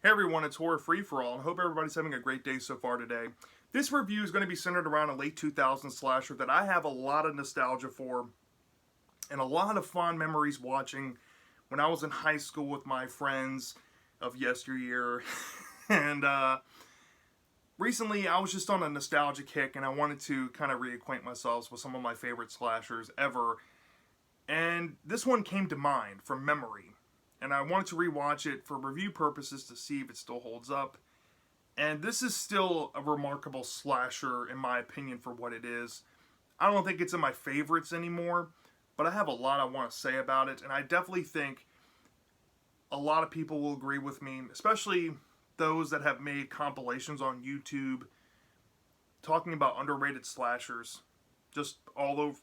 Hey everyone, it's Horror Free For All, and I hope everybody's having a great day so far today. This review is going to be centered around a late 2000s slasher that I have a lot of nostalgia for and a lot of fond memories watching when I was in high school with my friends of yesteryear. and recently I was just on a nostalgia kick and I wanted to kind of reacquaint myself with some of my favorite slashers ever. And this one came to mind from memory. And I wanted to rewatch it for review purposes to see if it still holds up. And this is still a remarkable slasher, in my opinion, for what it is. I don't think it's in my favorites anymore, but I have a lot I want to say about it. And I definitely think a lot of people will agree with me, especially those that have made compilations on YouTube talking about underrated slashers, just all over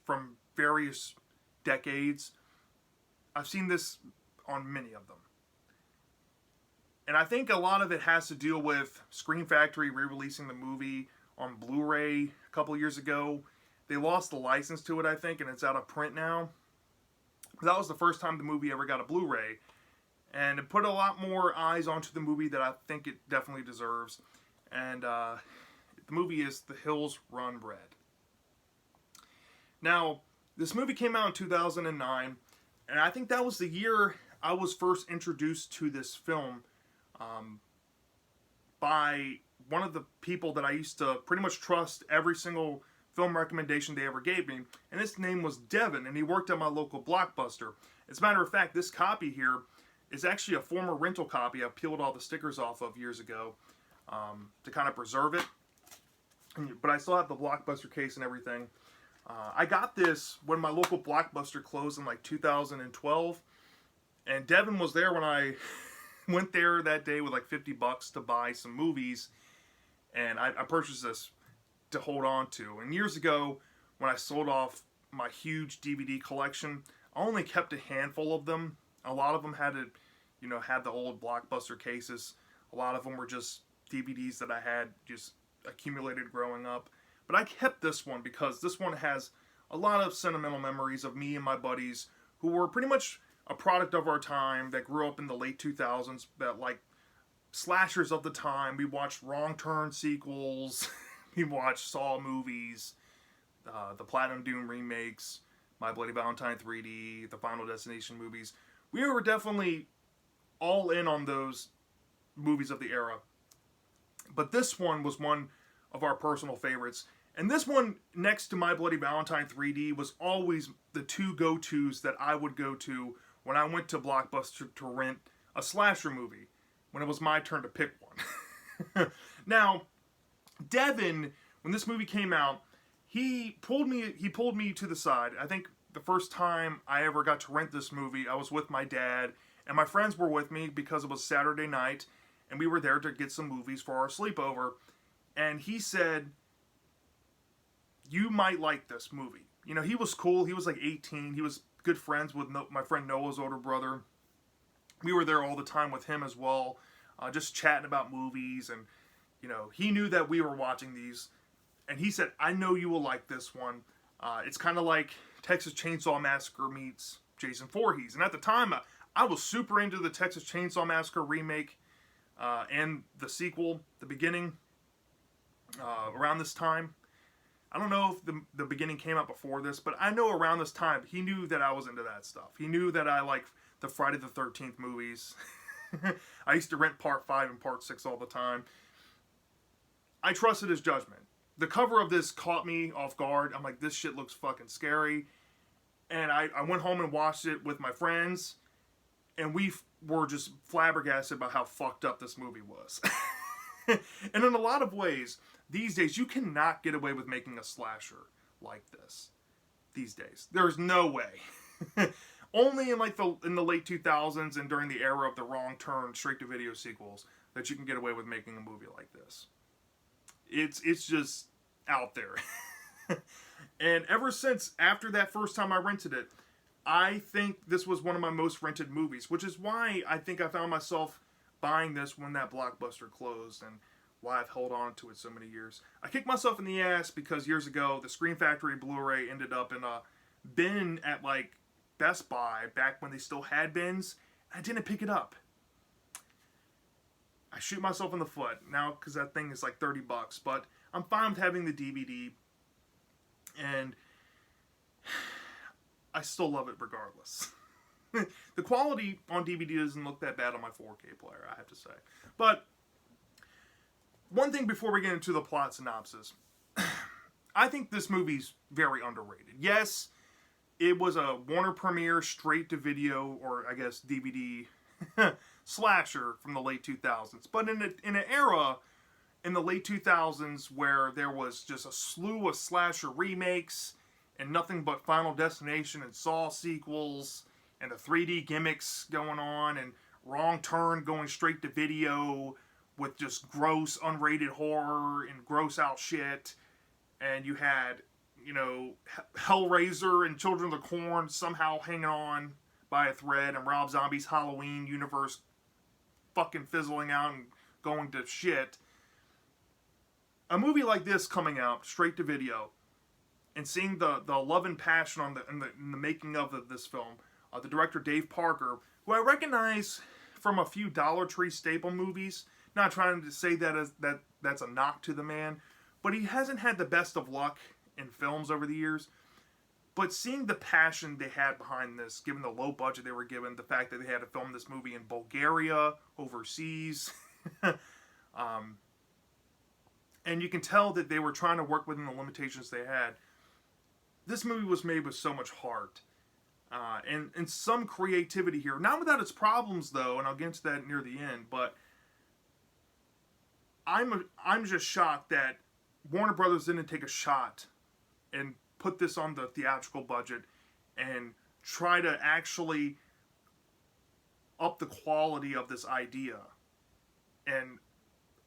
from various decades. I've seen this on many of them. And I think a lot of it has to deal with Scream Factory re-releasing the movie on Blu-ray a couple years ago. They lost the license to it, I think, and it's out of print now. That was the first time the movie ever got a Blu-ray. And it put a lot more eyes onto the movie that I think it definitely deserves. And the movie is The Hills Run Red. Now, this movie came out in 2009. And I think that was the year I was first introduced to this film by one of the people that I used to pretty much trust every single film recommendation they ever gave me. And his name was Devin, and he worked at my local Blockbuster. As a matter of fact, this copy here is actually a former rental copy I peeled all the stickers off of years ago to kind of preserve it. But I still have the Blockbuster case and everything. I got this when my local Blockbuster closed in like 2012, and Devin was there when I went there that day with like $50 to buy some movies, and I purchased this to hold on to. And years ago, when I sold off my huge DVD collection, I only kept a handful of them. A lot of them had had the old Blockbuster cases. A lot of them were just DVDs that I had just accumulated growing up. But I kept this one because this one has a lot of sentimental memories of me and my buddies who were pretty much a product of our time that grew up in the late 2000s, that like slashers of the time. We watched Wrong Turn sequels, we watched Saw movies, the Platinum Dune remakes, My Bloody Valentine 3D, the Final Destination movies. We were definitely all in on those movies of the era. But this one was one of our personal favorites. And this one, next to My Bloody Valentine 3D, was always the two go-tos that I would go to when I went to Blockbuster to rent a slasher movie, when it was my turn to pick one. Now, Devin, when this movie came out, he pulled me to the side. I think the first time I ever got to rent this movie, I was with my dad, and my friends were with me because it was Saturday night, and we were there to get some movies for our sleepover. And he said, you might like this movie. You know, he was cool. He was like 18. He was good friends with my friend Noah's older brother. We were there all the time with him as well, just chatting about movies. And, he knew that we were watching these. And he said, I know you will like this one. It's kind of like Texas Chainsaw Massacre meets Jason Voorhees. And at the time, I was super into the Texas Chainsaw Massacre remake and the sequel, the beginning. Around this time, I don't know if the beginning came out before this, but I know around this time he knew that I was into that stuff. He knew that I liked the Friday the 13th movies. I used to rent Part 5 and Part 6 all the time. I trusted his judgment. The cover of this caught me off guard. I'm like, this shit looks fucking scary. And I went home and watched it with my friends, and we were just flabbergasted about how fucked up this movie was. And in a lot of ways, these days, you cannot get away with making a slasher like this. These days, there's no way. Only in in the late 2000s and during the era of the Wrong Turn straight-to-video sequels that you can get away with making a movie like this. It's just out there. And ever since after that first time I rented it, I think this was one of my most rented movies, which is why I think I found myself buying this when that Blockbuster closed, and why I've held on to it so many years. I kicked myself in the ass because years ago, the Scream Factory Blu-ray ended up in a bin at Best Buy back when they still had bins. I didn't pick it up. I shoot myself in the foot now because that thing is like $30, but I'm fine with having the DVD, and I still love it regardless. The quality on DVD doesn't look that bad on my 4K player, I have to say. But one thing before we get into the plot synopsis, I think this movie's very underrated. Yes, it was a Warner Premiere straight-to-video, or I guess DVD, slasher from the late 2000s. But in an era in the late 2000s where there was just a slew of slasher remakes and nothing but Final Destination and Saw sequels and the 3D gimmicks going on and Wrong Turn going straight to video with just gross unrated horror and gross out shit, and you had, you know, Hellraiser and Children of the Corn somehow hanging on by a thread, and Rob Zombie's Halloween universe fucking fizzling out and going to shit. A movie like this coming out straight to video, and seeing the love and passion in the making of this film, the director Dave Parker, who I recognize from a few Dollar Tree staple movies. Not trying to say that's a knock to the man, but he hasn't had the best of luck in films over the years. But seeing the passion they had behind this, given the low budget they were given, the fact that they had to film this movie in Bulgaria, overseas, and you can tell that they were trying to work within the limitations they had. This movie was made with so much heart. And some creativity here. Not without its problems, though, and I'll get into that near the end, but I'm just shocked that Warner Brothers didn't take a shot and put this on the theatrical budget and try to actually up the quality of this idea and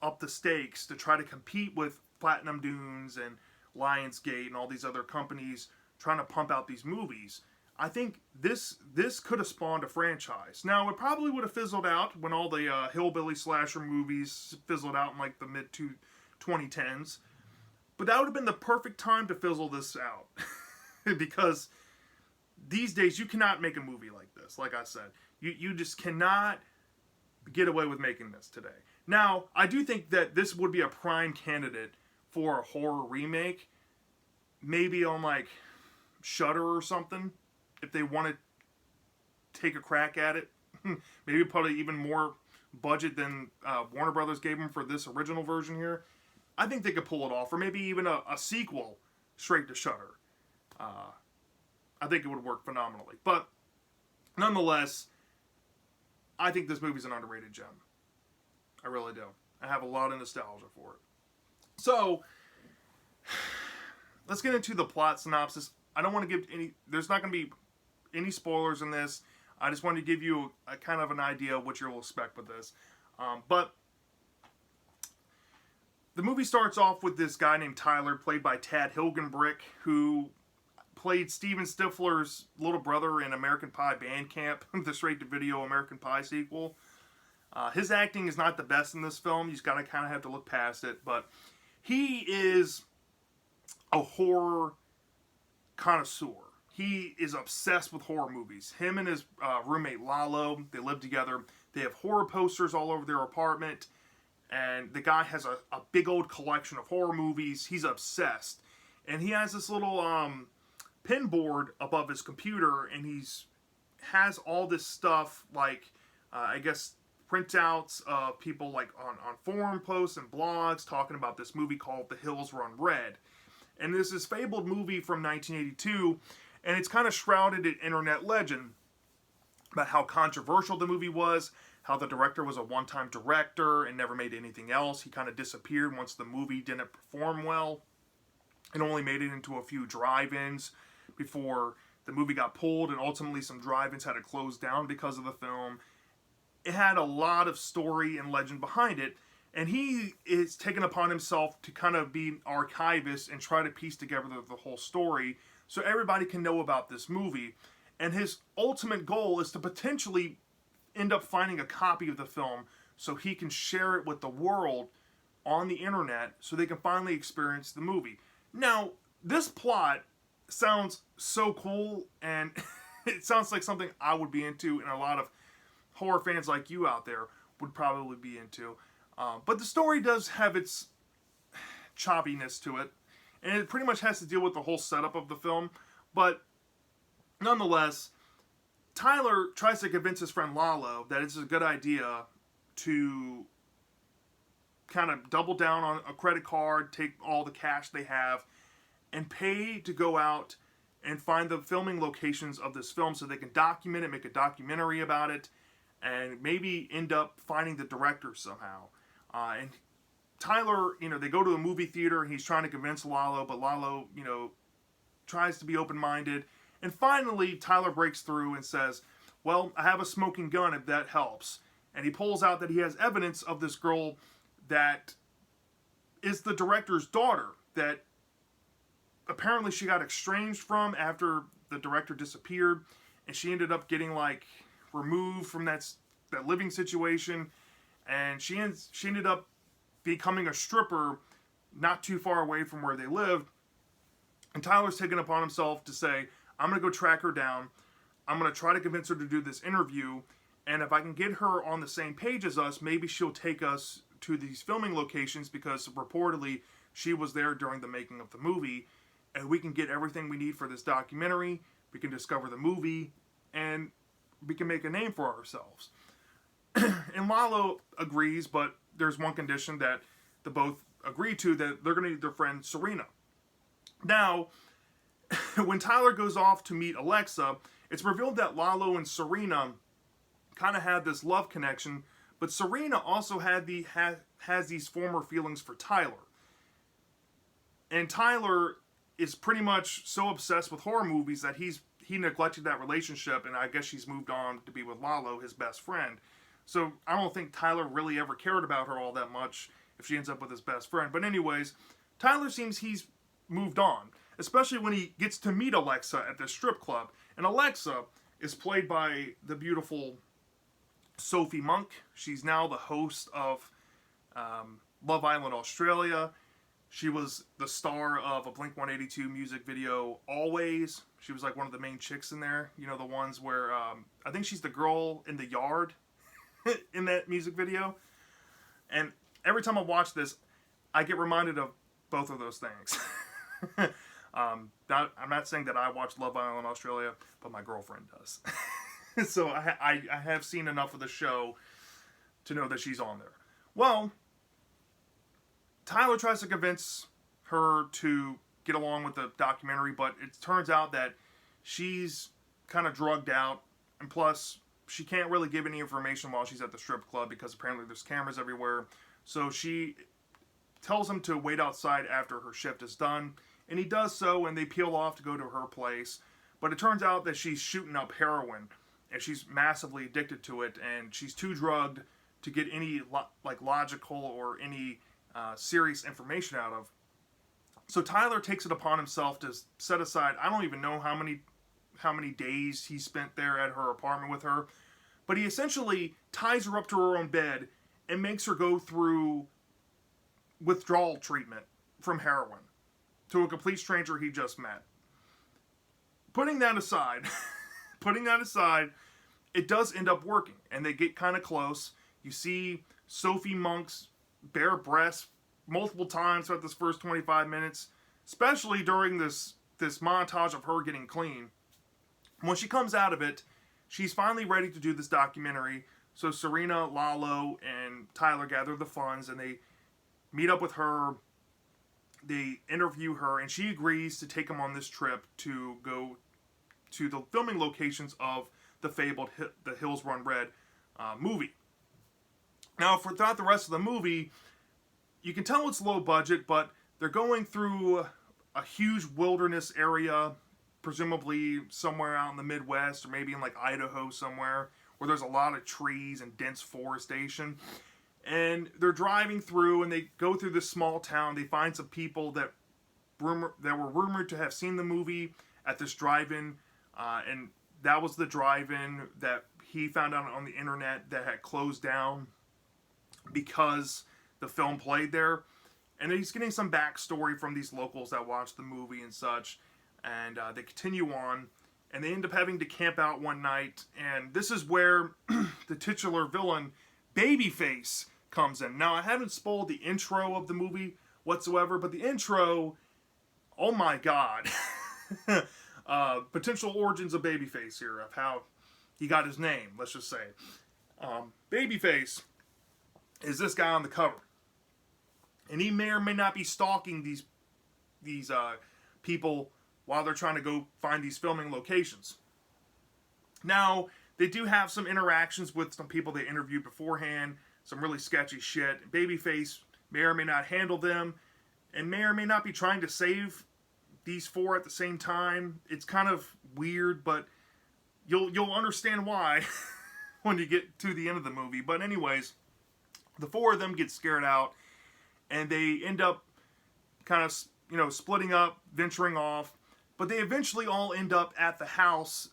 up the stakes to try to compete with Platinum Dunes and Lionsgate and all these other companies trying to pump out these movies. I think this could have spawned a franchise. Now, it probably would have fizzled out when all the hillbilly slasher movies fizzled out in like the mid-2010s. But that would have been the perfect time to fizzle this out. Because these days, you cannot make a movie like this, like I said. You just cannot get away with making this today. Now, I do think that this would be a prime candidate for a horror remake. Maybe on like Shudder or something. If they want to take a crack at it, maybe put even more budget than Warner Brothers gave them for this original version here, I think they could pull it off. Or maybe even a sequel straight to Shudder. I think it would work phenomenally. But nonetheless, I think this movie's an underrated gem. I really do. I have a lot of nostalgia for it. So, let's get into the plot synopsis. I don't want to give any... There's not going to be any spoilers in this. I just wanted to give you a kind of an idea of what you'll expect with this. But the movie starts off with this guy named Tyler, played by Tad Hilgenbrick, who played Steven Stifler's little brother in American Pie Bandcamp, the straight-to-video American Pie sequel. His acting is not the best in this film. He's got to kind of have to look past it. But he is a horror connoisseur. He is obsessed with horror movies. Him and his roommate Lalo, they live together. They have horror posters all over their apartment. And the guy has a big old collection of horror movies. He's obsessed. And he has this little pin board above his computer. And he's has all this stuff like, I guess, printouts of people like on forum posts and blogs talking about this movie called The Hills Run Red. And this is fabled movie from 1982, and it's kind of shrouded in internet legend about how controversial the movie was, how the director was a one-time director and never made anything else. He kind of disappeared once the movie didn't perform well, and only made it into a few drive-ins before the movie got pulled, and ultimately some drive-ins had to close down because of the film. It had a lot of story and legend behind it, and he is taken upon himself to kind of be an archivist and try to piece together the whole story so everybody can know about this movie. And his ultimate goal is to potentially end up finding a copy of the film so he can share it with the world on the internet so they can finally experience the movie. Now, this plot sounds so cool, and it sounds like something I would be into, and a lot of horror fans like you out there would probably be into. But the story does have its choppiness to it, and it pretty much has to deal with the whole setup of the film. But nonetheless, Tyler tries to convince his friend Lalo that it's a good idea to kind of double down on a credit card, take all the cash they have, and pay to go out and find the filming locations of this film so they can document it, make a documentary about it, and maybe end up finding the director somehow. And Tyler, they go to a movie theater and he's trying to convince Lalo, but Lalo, tries to be open-minded. And finally, Tyler breaks through and says, well, I have a smoking gun if that helps. And he pulls out that he has evidence of this girl that is the director's daughter that apparently she got estranged from after the director disappeared, and she ended up getting removed from that living situation, and she ended up becoming a stripper not too far away from where they lived. And Tyler's taken upon himself to say, I'm going to go track her down. I'm going to try to convince her to do this interview, and if I can get her on the same page as us, maybe she'll take us to these filming locations, because reportedly she was there during the making of the movie, and we can get everything we need for this documentary, we can discover the movie, and we can make a name for ourselves. And Lalo agrees, but there's one condition that they both agree to, that they're going to need their friend Serena. Now, when Tyler goes off to meet Alexa, it's revealed that Lalo and Serena kind of had this love connection, but Serena also has these former feelings for Tyler. And Tyler is pretty much so obsessed with horror movies that he neglected that relationship, and I guess she's moved on to be with Lalo, his best friend. So I don't think Tyler really ever cared about her all that much if she ends up with his best friend. But anyways, Tyler seems he's moved on, especially when he gets to meet Alexa at the strip club. And Alexa is played by the beautiful Sophie Monk. She's now the host of Love Island Australia. She was the star of a Blink-182 music video, Always. She was one of the main chicks in there. The ones where, I think she's the girl in the yard in that music video. And every time I watch this, I get reminded of both of those things. I'm not saying that I watch Love Island Australia, but my girlfriend does. So I have seen enough of the show to know that she's on there. Well, Tyler tries to convince her to get along with the documentary, but it turns out that she's kind of drugged out, and plus she can't really give any information while she's at the strip club because apparently there's cameras everywhere. So she tells him to wait outside after her shift is done, and he does so, and they peel off to go to her place. But it turns out that she's shooting up heroin, and she's massively addicted to it, and she's too drugged to get any logical or any serious information out of. So Tyler takes it upon himself to set aside, I don't even know how many days he spent there at her apartment with her, but he essentially ties her up to her own bed and makes her go through withdrawal treatment from heroin to a complete stranger he just met. Putting that aside, it does end up working, and they get kind of close. You see Sophie Monk's bare breasts multiple times throughout this first 25 minutes, especially during this montage of her getting clean. When she comes out of it, she's finally ready to do this documentary. So Serena, Lalo, and Tyler gather the funds, and they meet up with her. They interview her, and she agrees to take them on this trip to go to the filming locations of the fabled The Hills Run Red movie. Now, throughout the rest of the movie, you can tell it's low budget, but they're going through a huge wilderness area, presumably somewhere out in the Midwest, or maybe in Idaho somewhere, where there's a lot of trees and dense forestation. And they're driving through, and they go through this small town. They find some people that were rumored to have seen the movie at this drive-in, and that was the drive-in that he found out on the internet that had closed down because the film played there. And he's getting some backstory from these locals that watched the movie and such. And they continue on, and they end up having to camp out one night. And this is where the titular villain, Babyface, comes in. Now, I haven't spoiled the intro of the movie whatsoever, but the intro, oh my god. Potential origins of Babyface here, of how he got his name, let's just say. Babyface is this guy on the cover. And he may or may not be stalking these people while they're trying to go find these filming locations. Now, they do have some interactions with some people they interviewed beforehand, some really sketchy shit. Babyface may or may not handle them, and may or may not be trying to save these four at the same time. It's kind of weird, but you'll understand why when you get to the end of the movie. But anyways, the four of them get scared out, and they end up kind of, splitting up, venturing off. But they eventually all end up at the house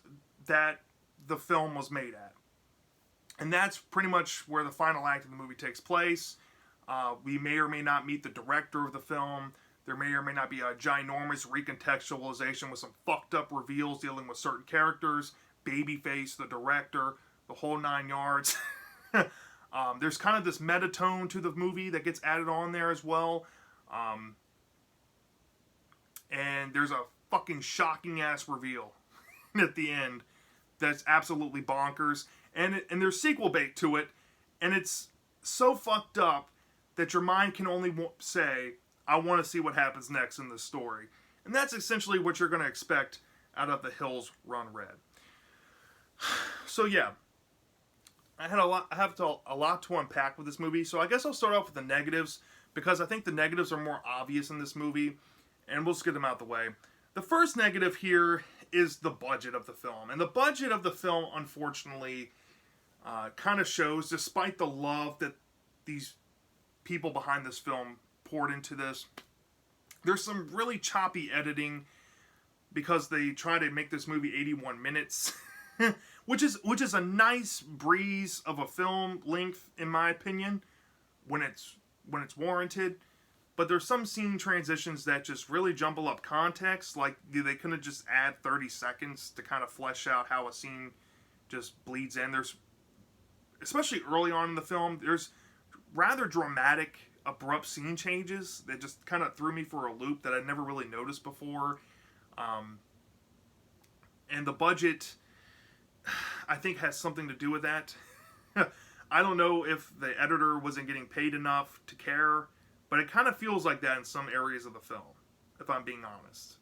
that the film was made at. And that's pretty much where the final act of the movie takes place. We may or may not meet the director of the film. There may or may not be a ginormous recontextualization with some fucked up reveals dealing with certain characters. Babyface, the director, the whole 9 yards. There's kind of this meta tone to the movie that gets added on there as well. And there's a fucking shocking ass reveal at the end that's absolutely bonkers. And there's sequel bait to it. And it's so fucked up that your mind can only say, I want to see what happens next in this story. And that's essentially what you're going to expect out of The Hills Run Red. So yeah, I have a lot to unpack with this movie. So I guess I'll start off with the negatives, because I think the negatives are more obvious in this movie, and we'll just get them out the way. The first negative here is the budget of the film. And the budget of the film, unfortunately, kind of shows, despite the love that these people behind this film poured into this, there's some really choppy editing, because they try to make this movie 81 minutes, which is a nice breeze of a film length, in my opinion, when it's warranted. But there's some scene transitions that just really jumble up context. Like, they couldn't just add 30 seconds to kind of flesh out how a scene just bleeds in. There's, especially early on in the film, there's rather dramatic, abrupt scene changes that just kind of threw me for a loop that I'd never really noticed before. And the budget, I think, has something to do with that. I don't know if the editor wasn't getting paid enough to care, but it kind of feels like that in some areas of the film, if I'm being honest.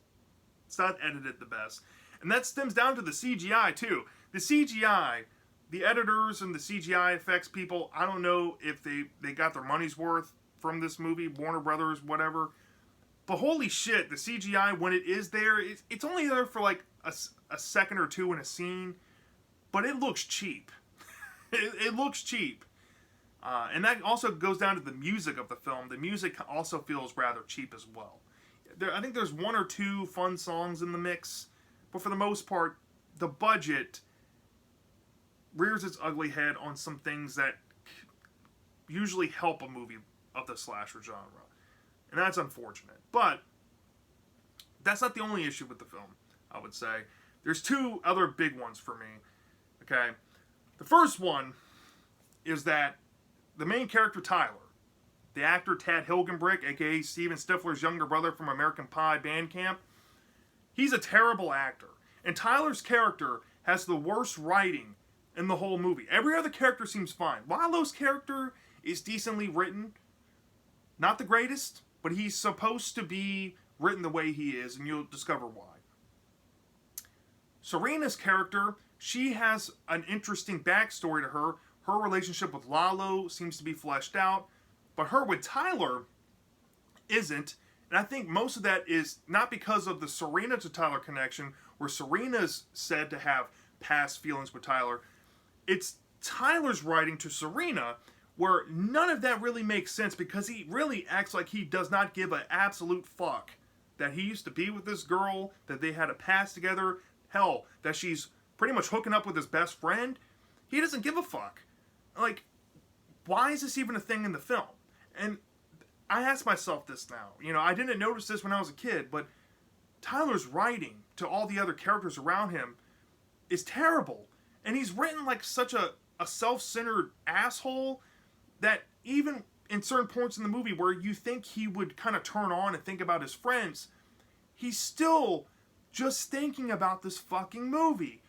It's not edited the best. And that stems down to the CGI, too. The CGI, the editors and the CGI effects people, I don't know if they got their money's worth from this movie, Warner Brothers, whatever. But holy shit, the CGI, when it is there, it's only there for like a second or two in a scene, but it looks cheap. It looks cheap. And that also goes down to the music of the film. The music also feels rather cheap as well. I think there's one or two fun songs in the mix, but for the most part, the budget rears its ugly head on some things that usually help a movie of the slasher genre. And that's unfortunate. But that's not the only issue with the film, I would say. There's two other big ones for me. Okay? The first one is that the main character, Tyler, the actor Tad Hilgenbrick, aka Steven Stifler's younger brother from American Pie Bandcamp, he's a terrible actor. And Tyler's character has the worst writing in the whole movie. Every other character seems fine. Lalo's character is decently written. Not the greatest, but he's supposed to be written the way he is, and you'll discover why. Serena's character, she has an interesting backstory to her. Her relationship with Lalo seems to be fleshed out, but her with Tyler isn't. And I think most of that is not because of the Serena to Tyler connection, where Serena's said to have past feelings with Tyler. It's Tyler's writing to Serena, where none of that really makes sense, because he really acts like he does not give an absolute fuck that he used to be with this girl, that they had a past together, hell, that she's pretty much hooking up with his best friend. He doesn't give a fuck. Like, why is this even a thing in the film? And I ask myself this now. I didn't notice this when I was a kid, but Tyler's writing to all the other characters around him is terrible. And he's written like such a self-centered asshole that even in certain points in the movie where you think he would kind of turn on and think about his friends, he's still just thinking about this fucking movie.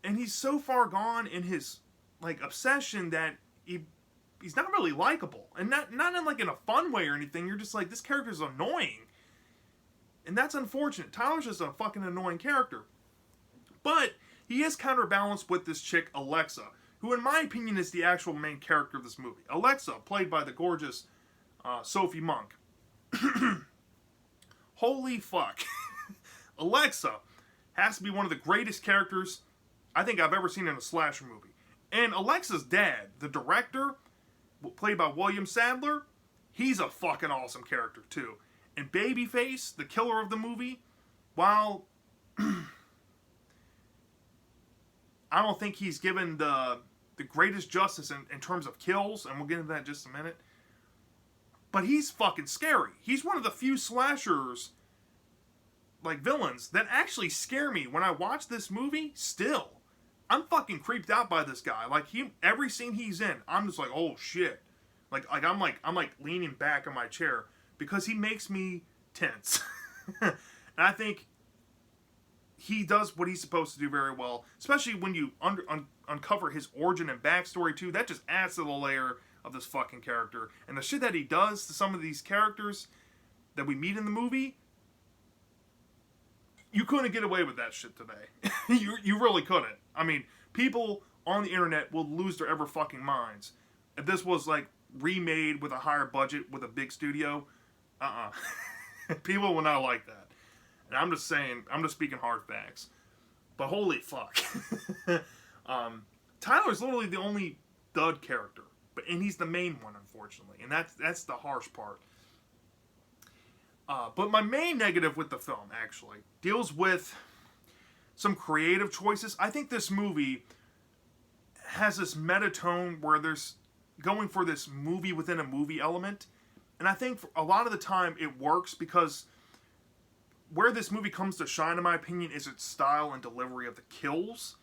And he's so far gone in his like obsession that he's not really likable. And not in like in a fun way or anything. You're just like, this character's annoying. And that's unfortunate. Tyler's just a fucking annoying character. But he is counterbalanced with this chick, Alexa, who in my opinion is the actual main character of this movie. Alexa, played by the gorgeous Sophie Monk. Holy fuck. Alexa has to be one of the greatest characters I think I've ever seen in a slasher movie. And Alexa's dad, the director, played by William Sadler, he's a fucking awesome character too. And Babyface, the killer of the movie, while I don't think he's given the greatest justice in terms of kills, and we'll get into that in just a minute, but he's fucking scary. He's one of the few slashers, like villains, that actually scare me. When I watch this movie, still, I'm fucking creeped out by this guy. Like, every scene he's in, I'm just like, oh shit. I'm leaning back in my chair because he makes me tense. And I think he does what he's supposed to do very well, especially when you uncover his origin and backstory too. That just adds to the layer of this fucking character. And the shit that he does to some of these characters that we meet in the movie, you couldn't get away with that shit today. You really couldn't. I mean, people on the internet will lose their ever fucking minds. If this was like remade with a higher budget with a big studio, people will not like that. And I'm just saying, I'm just speaking hard facts. But holy fuck. Tyler's literally the only dud character. And he's the main one, unfortunately. And that's the harsh part. But my main negative with the film, actually, deals with some creative choices. I think this movie has this meta tone where there's going for this movie within a movie element. And I think a lot of the time it works because where this movie comes to shine, in my opinion, is its style and delivery of the kills.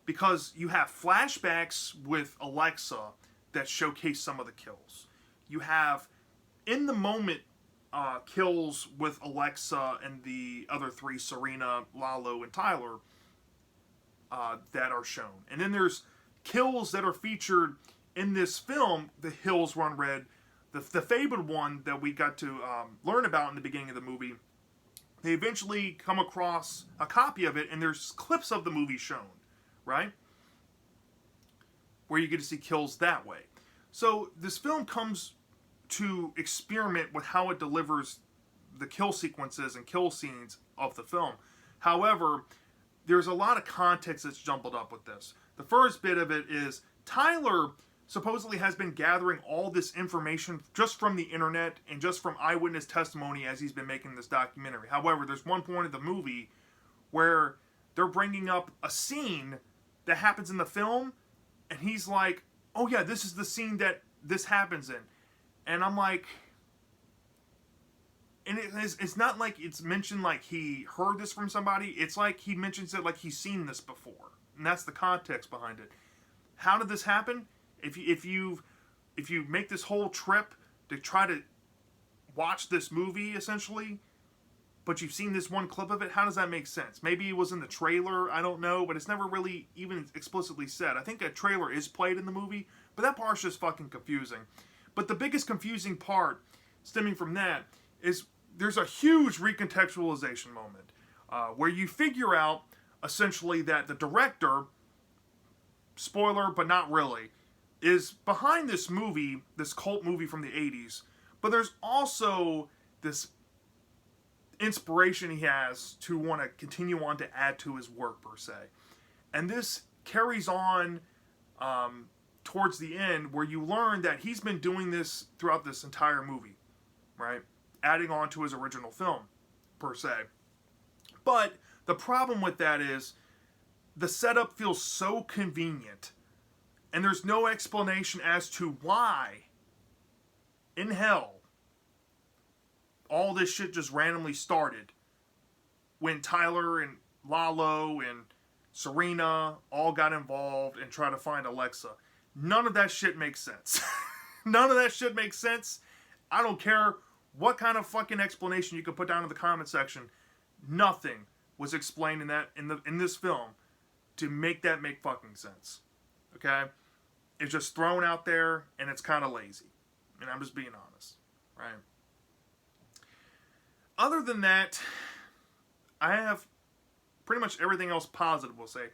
Because you have flashbacks with Alexa that showcase some of the kills. You have, in the moment, kills with Alexa and the other three, Serena, Lalo, and Tyler, that are shown. And then there's kills that are featured in this film, The Hills Run Red, the fabled one that we got to learn about in the beginning of the movie. They eventually come across a copy of it, and there's clips of the movie shown, right? Where you get to see kills that way. So this film comes to experiment with how it delivers the kill sequences and kill scenes of the film. However, there's a lot of context that's jumbled up with this. The first bit of it is Tyler supposedly has been gathering all this information just from the internet and just from eyewitness testimony as he's been making this documentary. However, there's one point of the movie where they're bringing up a scene that happens in the film, and he's like, oh yeah, this is the scene that this happens in. And I'm like, and it's not like it's mentioned like he heard this from somebody. It's like he mentions it like he's seen this before. And that's the context behind it. How did this happen? If you make this whole trip to try to watch this movie, essentially, but you've seen this one clip of it, how does that make sense? Maybe it was in the trailer, I don't know, but it's never really even explicitly said. I think a trailer is played in the movie, but that part's just fucking confusing. But the biggest confusing part stemming from that is there's a huge recontextualization moment where you figure out, essentially, that the director, spoiler, but not really, is behind this movie, this cult movie from the 80s, but there's also this inspiration he has to want to continue on to add to his work, per se. And this carries on towards the end, where you learn that he's been doing this throughout this entire movie, right? Adding on to his original film, per se. But the problem with that is the setup feels so convenient, and there's no explanation as to why in hell all this shit just randomly started when Tyler and Lalo and Serena all got involved and tried to find Alexa. None of that shit makes sense. None of that shit makes sense. I don't care what kind of fucking explanation you can put down in the comment section. Nothing was explained in this film to make that make fucking sense. Okay? It's just thrown out there and it's kind of lazy. And I'm just being honest. Right? Other than that, I have pretty much everything else positive, we'll say.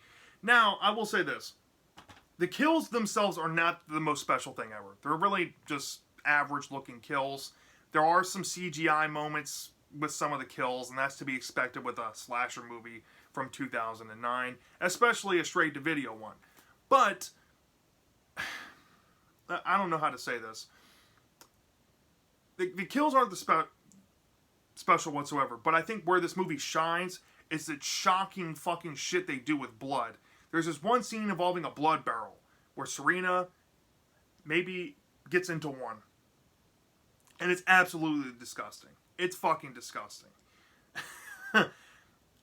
Now, I will say this. The kills themselves are not the most special thing ever. They're really just average looking kills. There are some CGI moments with some of the kills, and that's to be expected with a slasher movie from 2009, especially a straight-to-video one. But, I don't know how to say this. The kills aren't the special whatsoever, but I think where this movie shines is the shocking fucking shit they do with blood. There's this one scene involving a blood barrel where Serena maybe gets into one. And it's absolutely disgusting. It's fucking disgusting.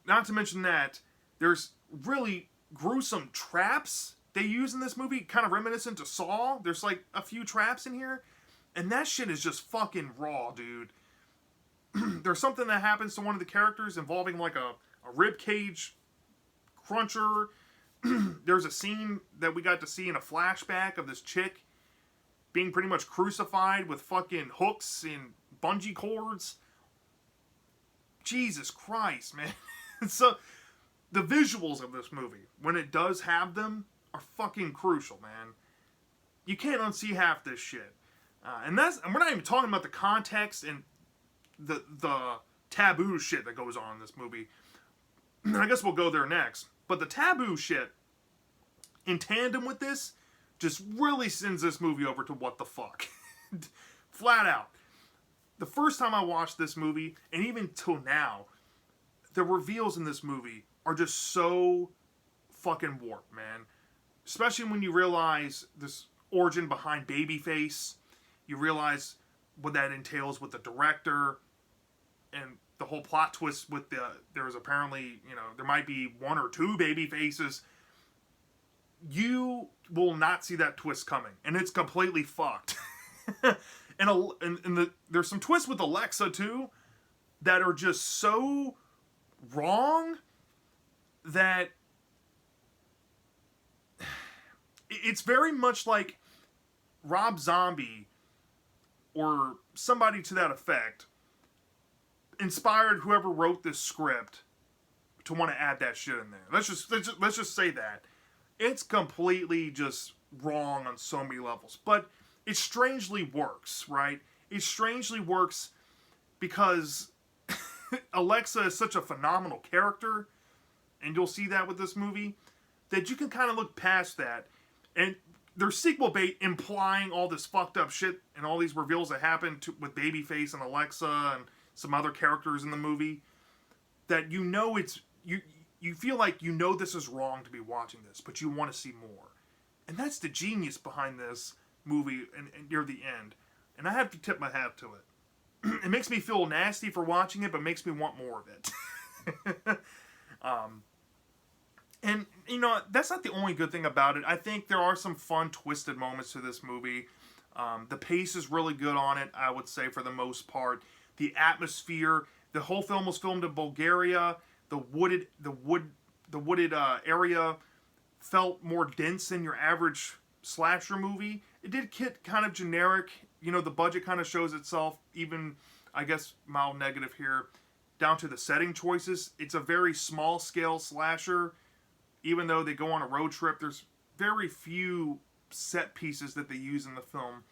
Not to mention that, there's really gruesome traps they use in this movie, kind of reminiscent to Saw. There's like a few traps in here. And that shit is just fucking raw, dude. There's something that happens to one of the characters involving like a rib cage cruncher. There's a scene that we got to see in a flashback of this chick being pretty much crucified with fucking hooks and bungee cords. Jesus Christ, man. So, the visuals of this movie, when it does have them, are fucking crucial, man. You can't unsee half this shit. And we're not even talking about the context and the taboo shit that goes on in this movie. I guess we'll go there next. But the taboo shit, in tandem with this, just really sends this movie over to what the fuck. Flat out. The first time I watched this movie, and even till now, the reveals in this movie are just so fucking warped, man. Especially when you realize this origin behind Babyface. You realize what that entails with the director, and the whole plot twist with there's apparently, there might be one or two baby faces. You will not see that twist coming, and it's completely fucked. and there's some twists with Alexa too that are just so wrong that it's very much like Rob Zombie or somebody to that effect inspired whoever wrote this script to want to add that shit in there. Let's just say that. It's completely just wrong on so many levels. But it strangely works, right? It strangely works because Alexa is such a phenomenal character, and you'll see that with this movie, that you can kind of look past that. And there's sequel bait implying all this fucked up shit and all these reveals that happen with Babyface and Alexa and some other characters in the movie, that it's you feel like this is wrong to be watching this, but you want to see more. And that's the genius behind this movie and near the end. And I have to tip my hat to it. It makes me feel nasty for watching it, but makes me want more of it. And, that's not the only good thing about it. I think there are some fun, twisted moments to this movie. The pace is really good on it, I would say, for the most part. The atmosphere, the whole film was filmed in Bulgaria. The wooded area felt more dense than your average slasher movie. It did get kind of generic. The budget kind of shows itself, even, I guess, mild negative here, down to the setting choices. It's a very small-scale slasher. Even though they go on a road trip, there's very few set pieces that they use in the film.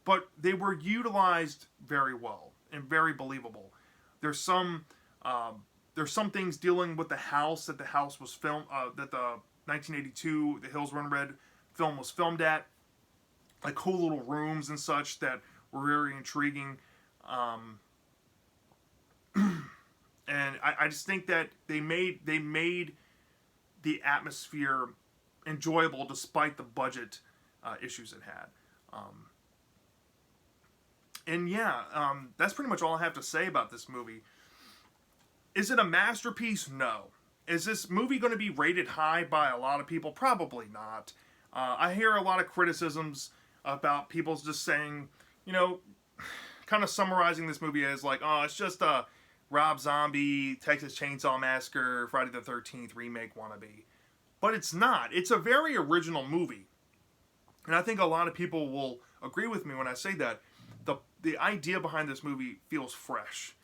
But they were utilized very well and very believable. There's some things dealing with the house that the house was filmed, that the 1982 The Hills Run Red film was filmed at. Like cool little rooms and such that were very intriguing. And I just think that they made the atmosphere enjoyable despite the budget issues it had. That's pretty much all I have to say about this movie. Is it a masterpiece? No. Is this movie going to be rated high by a lot of people? Probably not. I hear a lot of criticisms about people just saying, you know, kind of summarizing this movie as like, oh, it's just a Rob Zombie, Texas Chainsaw Massacre, Friday the 13th remake wannabe. But it's not. It's a very original movie. And I think a lot of people will agree with me when I say that. The idea behind this movie feels fresh.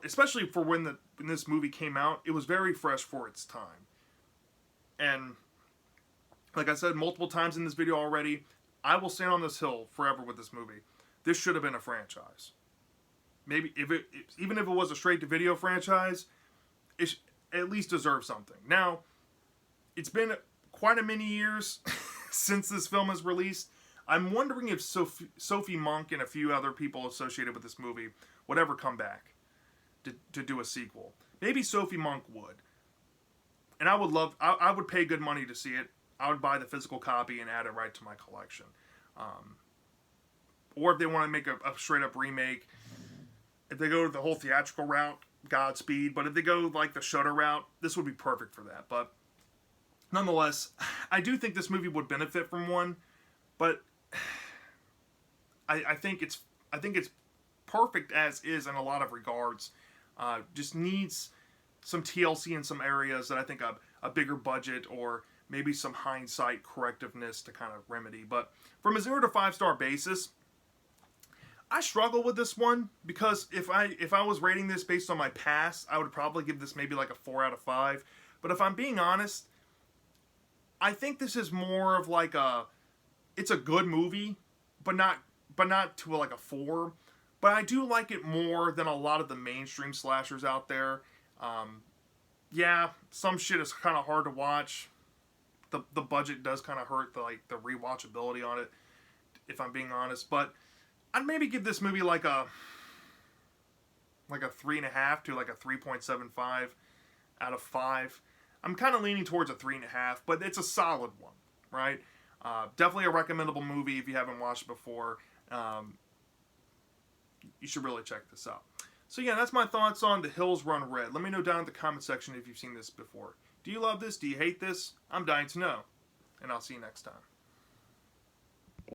Especially for when this movie came out, it was very fresh for its time. And like I said multiple times in this video already, I will stand on this hill forever with this movie. This should have been a franchise. Maybe even if it was a straight-to-video franchise, it at least deserves something. Now, it's been quite a many years since this film is released. I'm wondering if Sophie Monk and a few other people associated with this movie would ever come back to do a sequel. Maybe Sophie Monk would. And I would pay good money to see it. I would buy the physical copy and add it right to my collection. Or if they want to make a straight-up remake, if they go the whole theatrical route, Godspeed. But if they go like the Shudder route, this would be perfect for that. But nonetheless, I do think this movie would benefit from one. But I think it's perfect as is in a lot of regards. Just needs some TLC in some areas that I think a bigger budget or maybe some hindsight correctiveness to kind of remedy. But from a 0 to 5 star basis, I struggle with this one because if I was rating this based on my past, I would probably give this maybe like a 4 out of 5. But if I'm being honest, I think this is more of like it's a good movie, but not to like a 4. But I do like it more than a lot of the mainstream slashers out there. Yeah, some shit is kind of hard to watch. The budget does kind of hurt the rewatchability on it, if I'm being honest. But I'd maybe give this movie like a 3.5 to like a 3.75 out of 5. I'm kind of leaning towards a 3.5, but it's a solid one, right? Definitely a recommendable movie if you haven't watched it before. You should really check this out. So yeah, that's my thoughts on The Hills Run Red. Let me know down in the comment section if you've seen this before. Do you love this? Do you hate this? I'm dying to know. And I'll see you next time.